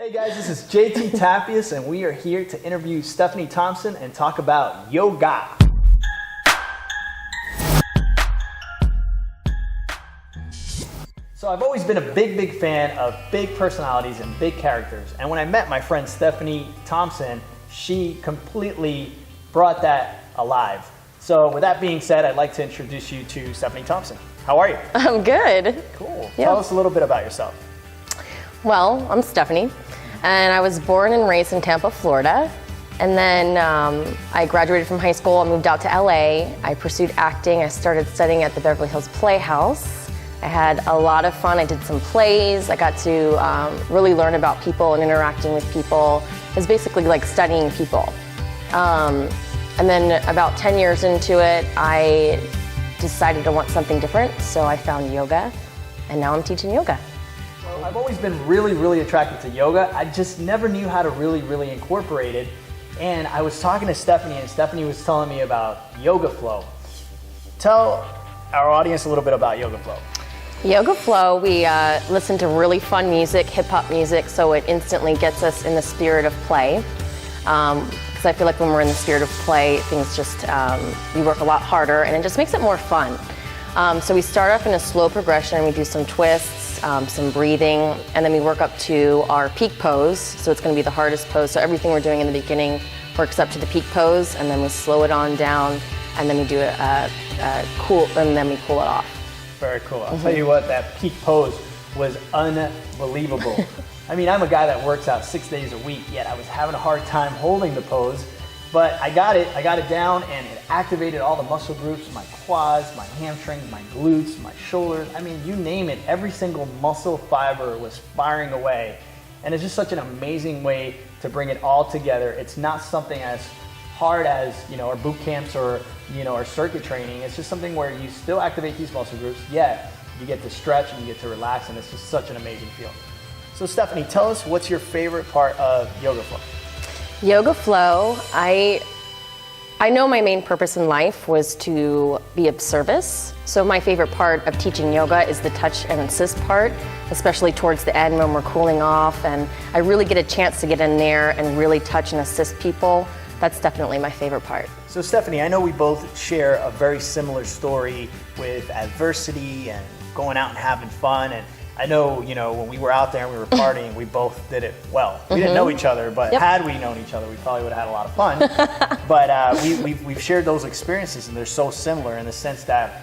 Hey guys, this is JT Tapias, and we are here to interview Stephanie Thompson and talk about yoga. So I've always been a big fan of big personalities and big characters. And when I met my friend Stephanie Thompson, she completely brought that alive. So with that being said, I'd like to introduce you to Stephanie Thompson. How are you? I'm good. Cool. Yeah. Tell us a little bit about yourself. Well, I'm Stephanie, and I was born and raised in Tampa, Florida. And then I graduated from high school. I moved out to LA. I pursued acting. I started studying at the Beverly Hills Playhouse. I had a lot of fun. I did some plays. I got to really learn about people and interacting with people. It was basically like studying people. And then about 10 years into it, I decided to want something different. So I found yoga, and now I'm teaching yoga. Well, I've always been really attracted to yoga. I just never knew how to really incorporate it. And I was talking to Stephanie, and Stephanie was telling me about Yoga Flow. Tell our audience a little bit about Yoga Flow. Yoga Flow, we listen to really fun music, hip-hop music, so it instantly gets us in the spirit of play. Because I feel like when we're in the spirit of play, things just, we work a lot harder, and it just makes it more fun. So we start off in a slow progression. We do some twists, some breathing, and then we work up to our peak pose. So it's going to be the hardest pose. So everything we're doing in the beginning works up to the peak pose, and then we slow it on down, and then we do a cool, and then we cool it off. Very cool. I'll tell you what, that peak pose was unbelievable. I mean, I'm a guy that works out 6 days a week, yet I was having a hard time holding the pose. But I got it down, and it activated all the muscle groups, my quads, my hamstrings, my glutes, my shoulders. I mean, you name it, every single muscle fiber was firing away. And it's just such an amazing way to bring it all together. It's not something as hard as, our boot camps or, our circuit training. It's just something where you still activate these muscle groups, yet you get to stretch and you get to relax, and it's just such an amazing feel. So Stephanie, tell us, what's your favorite part of Yoga Flow? Yoga Flow, I know my main purpose in life was to be of service. So my favorite part of teaching yoga is the touch and assist part, especially towards the end when we're cooling off, and I really get a chance to get in there and really touch and assist people. That's definitely my favorite part. So Stephanie, I know we both share a very similar story with adversity and going out and having fun. And I know, when we were out there and we were partying, we both did it well. We didn't know each other, but had we known each other, we probably would have had a lot of fun. But we've shared those experiences, and they're so similar in the sense that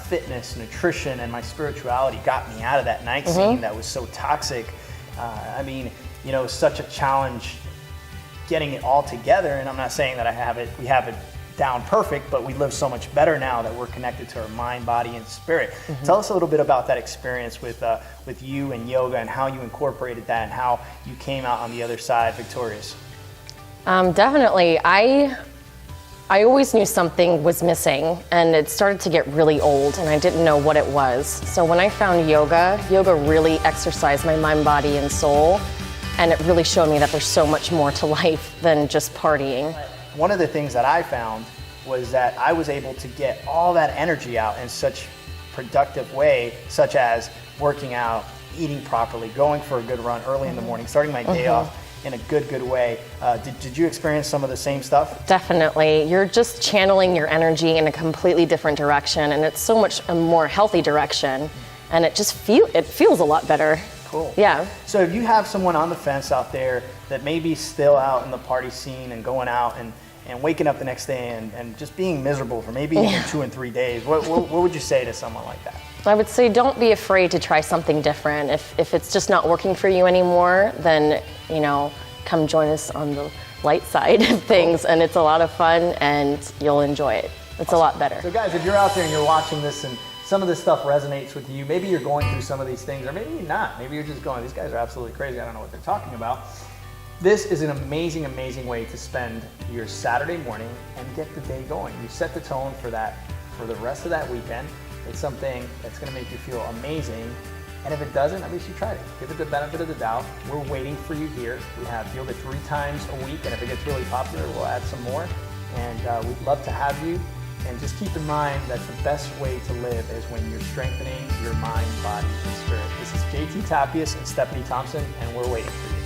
fitness, nutrition, and my spirituality got me out of that night scene that was so toxic. Such a challenge getting it all together. And I'm not saying that we have it down perfect, but we live so much better now that we're connected to our mind, body, and spirit. Tell us a little bit about that experience with you and yoga, and how you incorporated that, and how you came out on the other side victorious. Definitely. I always knew something was missing, and it started to get really old, and I didn't know what it was. So when I found yoga really exercised my mind, body, and soul, and it really showed me that there's so much more to life than just partying. One of the things that I found was that I was able to get all that energy out in such productive way, such as working out, eating properly, going for a good run early in the morning, starting my day off in a good way. Did you experience some of the same stuff? Definitely. You're just channeling your energy in a completely different direction, and it's so much a more healthy direction, and it just feels a lot better. Cool. Yeah. So if you have someone on the fence out there that may be still out in the party scene and going out and waking up the next day and just being miserable for maybe even 2 and 3 days, what would you say to someone like that? I would say don't be afraid to try something different. If it's just not working for you anymore, then, come join us on the light side of things, and it's a lot of fun and you'll enjoy it. It's a lot better. So guys, if you're out there and you're watching this and some of this stuff resonates with you, maybe you're going through some of these things, or maybe you're not. Maybe you're just going, these guys are absolutely crazy, I don't know what they're talking about. This is an amazing way to spend your Saturday morning and get the day going. You set the tone for the rest of that weekend. It's something that's gonna make you feel amazing. And if it doesn't, at least you tried it. Give it the benefit of the doubt. We're waiting for you here. We have yoga 3 times a week, and if it gets really popular, we'll add some more. And we'd love to have you And just keep in mind that the best way to live is when you're strengthening your mind, body, and spirit. This is JT Tapias and Stephanie Thompson, and we're waiting for you.